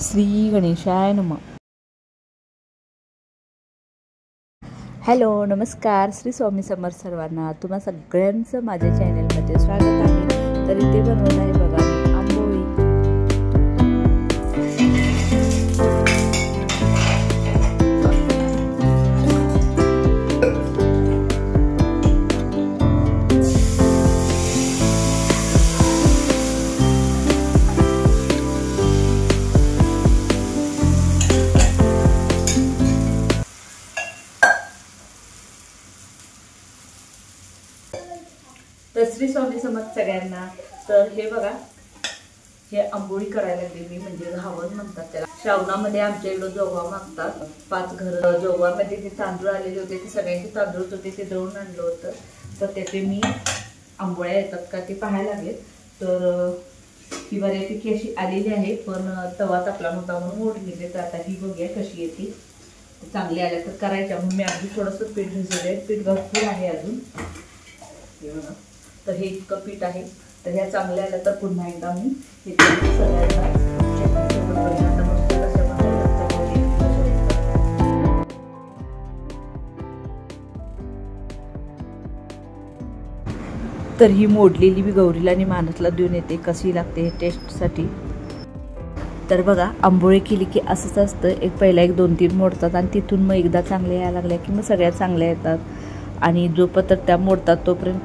श्री गणेशाय नमः. हॅलो नमस्कार, श्री स्वामी समर्थ सर्वांना. तुम्हा सगळ्यांचं माझ्या चॅनलमध्ये स्वागत आहे. तर इथे बनवत आहे बघा आंबोळी. तर श्री स्वामी समर्थ सगळ्यांना. तर हे बघा, हे आंबोळी करायला लागली मी, म्हणजे घावन म्हणतात त्याला. श्रावणामध्ये आमच्या इकडं जोगवा मागतात. 5 घर जोगवामध्ये ते तांदूळ आलेले होते, ते सगळ्यांचे तांदूळ होते, ते दळून आणलं होतं. तर त्याचे मी आंबोळ्या येतात का ते पाहायला लागले. तर ही बऱ्यापैकी अशी आलेली आहे, पण तवा तापला नव्हता म्हणून मोडलेले. तर आता ही बघूया कशी येते. चांगली आल्या तर करायच्या. म्हणून मी अगदी थोडंसं पीठ भिजवलंय. पीठ भरपूर आहे अजून. तर हे इतकं पीठ आहे. तर ह्या चांगल्या आल्या तर पुन्हा एकदा मी हे सगळ्यांना तर ही मोडलेली मी गौरीला आणि मानसला देऊन येते, कशी लागते हे टेस्टसाठी. तर बघा, आंबोळी केली की असंच असतं. पहिला 1-2-3 मोडतात आणि तिथून मग एकदा चांगल्या यायला लागल्या की मग सगळ्या चांगल्या येतात. आणि जोपर्यंत त्या मोडतात तोपर्यंत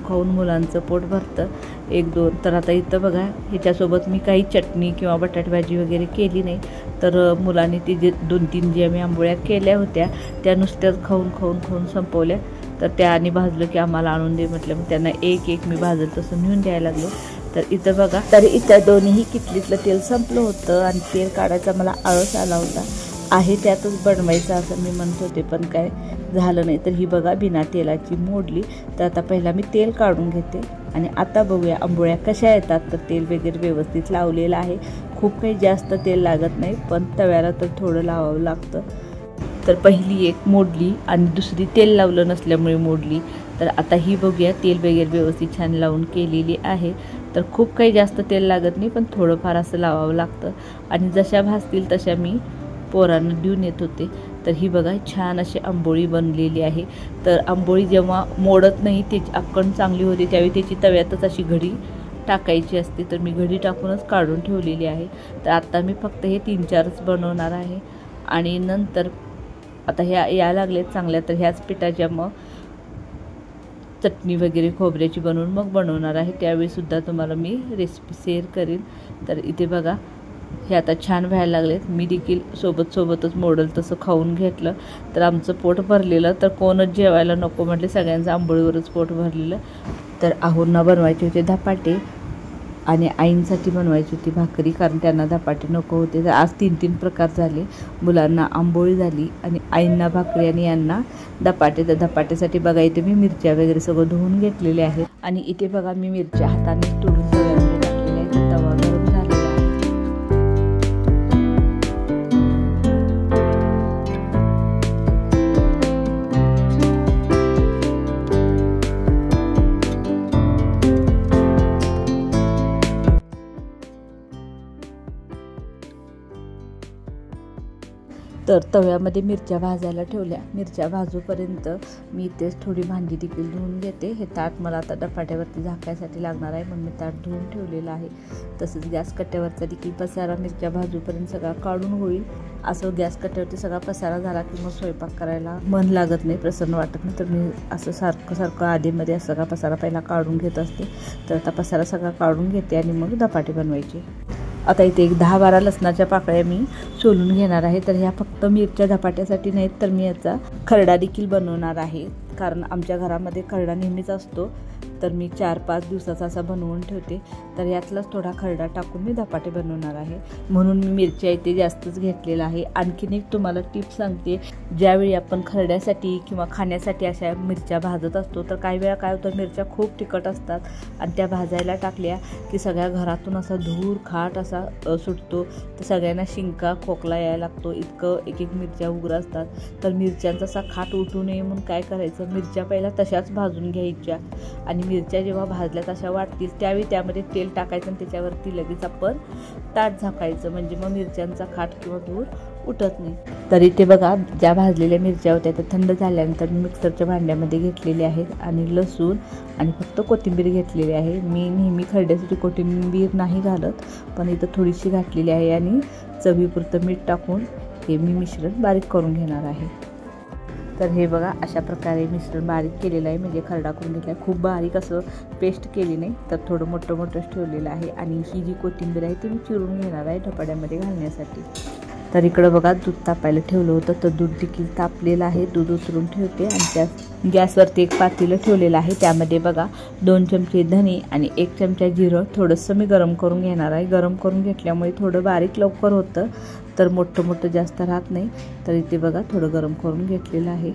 खाऊन मुलांचं पोट भरतं 1-2. तर आता इथं बघा, ह्याच्यासोबत मी काही चटणी किंवा बटाटे भाजी वगैरे केली नाही. तर मुलांनी ती जे 2-3 जे आम्ही आंबोळ्या केल्या होत्या त्या नुसत्याच खाऊन संपवल्या. तर त्या आणि भाजलं की आम्हाला आणून दे म्हटलं. मग त्यांना एक मी भाजलं तसं नेऊन द्यायला लागलो. तर इथं बघा, तर इथं दोन्ही किटलीतलं तेल संपलं होतं आणि तेल काढायचा मला आळस आला होता. आहे त्यातच बनवायचं असं मी म्हणत होते, पण काय झालं नाही. तर ही बघा, बिना तेलाची मोडली. तर आता पहिला मी तेल काढून घेते आणि आता बघूया आंबोळ्या कशा येतात. तर तेल वगैरे व्यवस्थित लावलेलं आहे. खूप काही जास्त तेल लागत नाही, पण तव्याला तर थोडं लावावं लागतं. तर पहिली एक मोडली आणि दुसरी तेल लावलं नसल्यामुळे मोडली. तर आता ही बघूया, तेल वगैरे व्यवस्थित छान लावून केलेली आहे. तर खूप काही जास्त तेल लागत नाही, पण थोडंफार असं लावावं लागतं. आणि जशा भाजतील तशा मी पोरांना देऊन येत होते. तर ही बघा, छान अशी आंबोळी बनलेली आहे. तर आंबोळी जेव्हा मोडत नाही, त्याची आकण चांगली होते, त्यावेळी त्याची तव्यातच अशी घडी टाकायची असते. तर मी घडी टाकूनच काढून ठेवलेली आहे. तर आता मी फक्त हे 3-4च बनवणार आहे. आणि नंतर आता ह्या या लागल्यात चांगल्या, तर ह्याच पिठाच्या मग चटणी वगैरे खोबऱ्याची बनवून मग बनवणार आहे. त्यावेळीसुद्धा तुम्हाला मी रेसिपी शेअर करेन. तर इथे बघा, हे आता छान व्हायला लागलेत. मी देखील सोबतच मोडल तसं खाऊन घेतलं. तर आमचं पोट भरलेलं. तर कोणच जेवायला नको म्हटले, सगळ्यांचं आंबोळीवरच पोट भरलेलं. तर आहोंना बनवायचे होते धपाटे आणि आईंसाठी बनवायची होती भाकरी, कारण त्यांना धपाटे नको होते. तर आज 3 प्रकार झाले. मुलांना आंबोळी झाली आणि आईंना भाकरी आणि यांना धपाटे. तर धपाट्यासाठी बघा, इथे मी मिरच्या वगैरे सगळं धुवून घेतलेले आहेत. आणि इथे बघा, मी मिरच्या हाताने तोडून तव्यामध्ये टाकलेल्या आहेत. तवा गरम झालेला आहे. तर तव्यामध्ये मिरच्या भाजायला ठेवल्या. मिरच्या भाजूपर्यंत मी इथेच थोडी भांडी देखील धुवून घेते. हे ताट मला आता धपाट्यावरती झाकायसाठी लागणार आहे, म्हणून मी ताट धुवून ठेवलेलं आहे. तसंच गॅस कट्ट्यावरचा देखील पसारा मिरच्या भाजूपर्यंत सगळा काढून होईल. असं गॅस कट्ट्यावरती सगळा पसारा झाला की मग स्वयंपाक करायला मन लागत नाही, प्रसन्न वाटत नाही. तर मी असं सारखं आधीमध्ये सगळा पसारा पहिला काढून घेत असते. तर आता पसारा सगळा काढून घेते आणि मग धपाटे बनवायचे. आता इथे 10-12 लसणाच्या पाकळ्या मी सोलून घेणार आहे. तर ह्या फक्त मिरच्या धपाट्यासाठी नाहीत, तर मी याचा खरडा देखील बनवणार आहे. कारण आमच्या घरामध्ये खरडा नेहमीच असतो. तर मी 4-5 दिवसाचा असा बनवून ठेवते. तर यातलाच थोडा खरडा टाकून मी धपाटे बनवणार आहे. म्हणून मी मिरच्या इथे जास्तच घेतलेला आहे. आणखीन एक तुम्हाला टिप सांगते, ज्यावेळी आपण खरड्यासाठी किंवा खाण्यासाठी अशा मिरच्या भाजत असतो, तर काही वेळा काय होतं, मिरच्या खूप तिखट असतात आणि त्या भाजायला टाकल्या की सगळ्या घरातून असा धूर खाट असा सुटतो. तर सगळ्यांना शिंका खोकला यायला लागतो, इतकं एक मिरच्या उग्र असतात. तर मिरच्यांचा असा खाट उठू नये म्हणून काय करायचं, मिरच्या पहिला तशाच भाजून घ्यायच्या आणि मिरच्या जेव्हा भाजल्या तशा वाटतील त्यावेळी त्यामध्ये तेल टाकायचं आणि त्याच्यावरती लगेच आपण ताट झाकायचं, म्हणजे मग मिरच्यांचा खाट किंवा धूर उठत नाही. तर इथे बघा ज्या भाजलेल्या मिरच्या होत्या त्या थंड झाल्यानंतर मी मिक्सरच्या भांड्यामध्ये घेतलेल्या आहेत आणि लसूण आणि फक्त कोथिंबीर घेतलेली आहे. मी नेहमी खरड्यासाठी कोथिंबीर नाही घालत, पण इथं थोडीशी घातलेली आहे आणि चवीपुरतं मीठ टाकून हे मी मिश्रण बारीक करून घेणार आहे. तर हे बघा अशा प्रकारे मिश्रण बारीक केलेलं आहे, म्हणजे खरडा करून घेतला आहे. खूप बारीक असं पेस्ट केली नाही, तर थोडं मोठं मोठंच ठेवलेलं आहे. आणि ही जी कोथिंबीर आहे ती मी चिरून घेणार आहे धपाट्यामध्ये घालण्यासाठी. तर इकडं बघा दूध तापायला ठेवलं होतं, तर दूध देखील तापलेलं आहे. दूध उतरून ठेवते आणि त्या गॅसवरती एक पातेलं ठेवलेलं आहे. त्यामध्ये बघा 2 चमचे धने आणि 1 चमचा जिरं थोडंसं मी गरम करून घेणार आहे. गरम करून घेतल्यामुळे थोडं बारीक लवकर होतं, तर मोठं मोठं जास्त राहत नाही. तर इथे बघा थोडं गरम करून घेतलेलं आहे.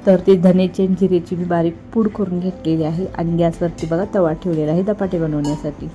तर ते धनेची आणि जिरेची मी बारीक पूड करून घेतलेली आहे आणि गॅसवरती बघा तवा ठेवलेला आहे धपाटे बनवण्यासाठी.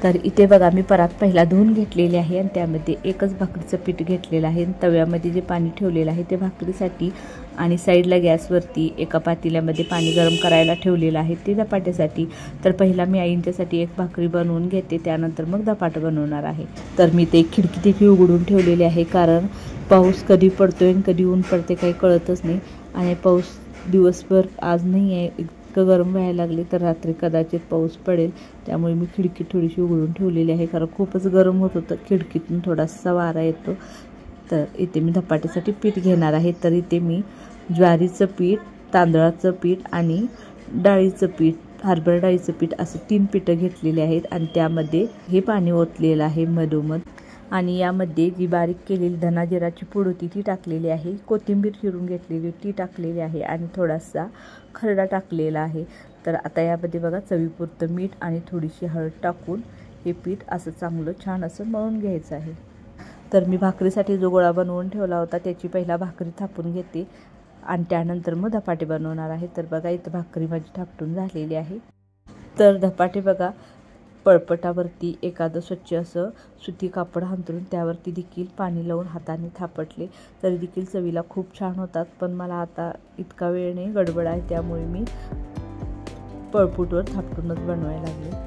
तर इथे बघा मी परात पहिला धुवून घेतलेली आहे आणि त्यामध्ये एकच भाकरीचं पीठ घेतलेलं आहे. तव्यामध्ये जे पाणी ठेवलेलं आहे ते भाकरीसाठी आणि साईडला गॅसवरती एका पातेल्यामध्ये पाणी गरम करायला ठेवलेलं आहे ते धपाट्यासाठी. तर पहिला मी आईंच्यासाठी एक भाकरी बनवून घेते, त्यानंतर मग धपाटं बनवणार आहे. तर मी ते खिडकी देखील उघडून ठेवलेली आहे, कारण पाऊस कधी पडतोय आणि कधी ऊन पडते काही कळतच नाही. आणि पाऊस दिवसभर आज नाही आहे, इतकं गरम व्हायला लागले, तर रात्री कदाचित पाऊस पडेल. त्यामुळे मी खिडकी थोडीशी उघडून ठेवलेली आहे, कारण खूपच गरम होत होतं. खिडकीतून थोडासा वारा येतो. तर इथे मी धपाट्यासाठी पीठ घेणार आहे. तर इथे मी ज्वारीचं पीठ, तांदळाचं पीठ आणि डाळीचं पीठ, हरभरा डाळीचं पीठ असं 3 पीठं घेतलेली आहेत आणि त्यामध्ये हे पाणी ओतलेलं आहे मधोमध. आणि यामध्ये जी बारीक केलेली धना जिराची पूड होती ती टाकलेली आहे, कोथिंबीर चिरून घेतलेली ती टाकलेली आहे आणि थोडासा खरडा टाकलेला आहे. तर आता यामध्ये बघा चवीपुरतं मीठ आणि थोडीशी हळद टाकून हे पीठ असं चांगलं छान असं मळून घ्यायचं आहे. तर मी भाकरीसाठी जो गोळा बनवून ठेवला होता त्याची पहिला भाकरी थापून घेते आणि त्यानंतर मग धपाटे बनवणार आहे. तर बघा इथं भाकरी माझी थापटून झालेली आहे. तर धपाटे बघा पळपटावरती एखादं स्वच्छ असं सुती कापड हांतरून त्यावरती देखील पाणी लावून हाताने थापटले तरी देखील चवीला खूप छान होतात. पण मला आता इतका वेळ नाही, गडबड आहे, त्यामुळे मी पळपूटवर थापटूनच बनवायला लागले.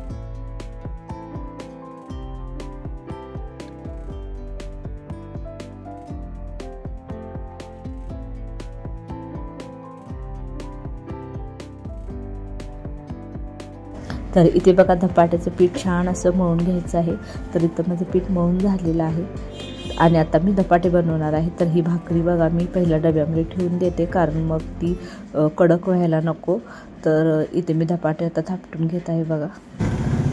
तर इथे बघा धपाट्याचं पीठ छान असं मळून घ्यायचं आहे. तर इथं माझं पीठ मळून झालेलं आहे आणि आता मी धपाटे बनवणार आहे. तर ही भाकरी बघा मी पहिल्या डब्यामध्ये ठेवून देते, कारण मग ती कडक व्हायला नको. तर इथे मी धपाटे आता थापटून घेत आहे बघा.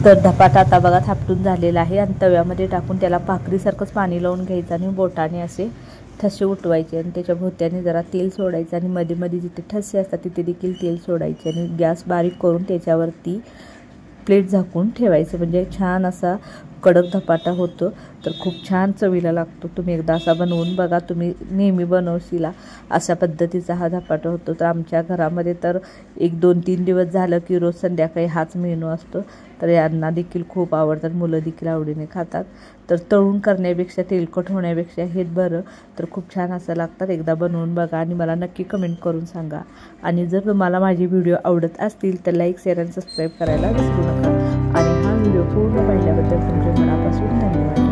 तर धपाटा आता बघा थापटून झालेला आहे आणि तव्यामध्ये टाकून त्याला भाकरीसारखंच पाणी लावून घ्यायचं आणि बोटाने असे ठसे उठवायचे आणि त्याच्या भोवत्याने जरा तेल सोडायचं आणि मध्ये मध्ये जिथे ठसे असतात तिथे देखील तेल सोडायचे आणि गॅस बारीक करून त्याच्यावरती प्लेट झाकून ठेवायचं, म्हणजे छान असा कडक धपाटा होतो. तर खूप छान चवीला लागतो. तुम्ही एकदा असा बनवून बघा, तुम्ही नेहमी बनवशीला अशा पद्धतीचा हा धपाटा होतो. तर आमच्या घरामध्ये तर 1-2-3 दिवस झालं की रोज संध्याकाळी हाच मेनू असतो. तर यांना देखील खूप आवडतात, मुलं देखील आवडीने खातात. तर तळून करण्यापेक्षा, तेलकट होण्यापेक्षा हेच बरं. तर खूप छान असं लागतात. एकदा बनवून बघा आणि मला नक्की कमेंट करून सांगा. आणि जर तुम्हाला माझे व्हिडिओ आवडत असतील तर लाईक, शेअर आणि सबस्क्राईब करायला विसरू नका. आणि हा व्हिडिओ पूर्ण पाहिल्याबद्दल तुमच्या मनापासून धन्यवाद.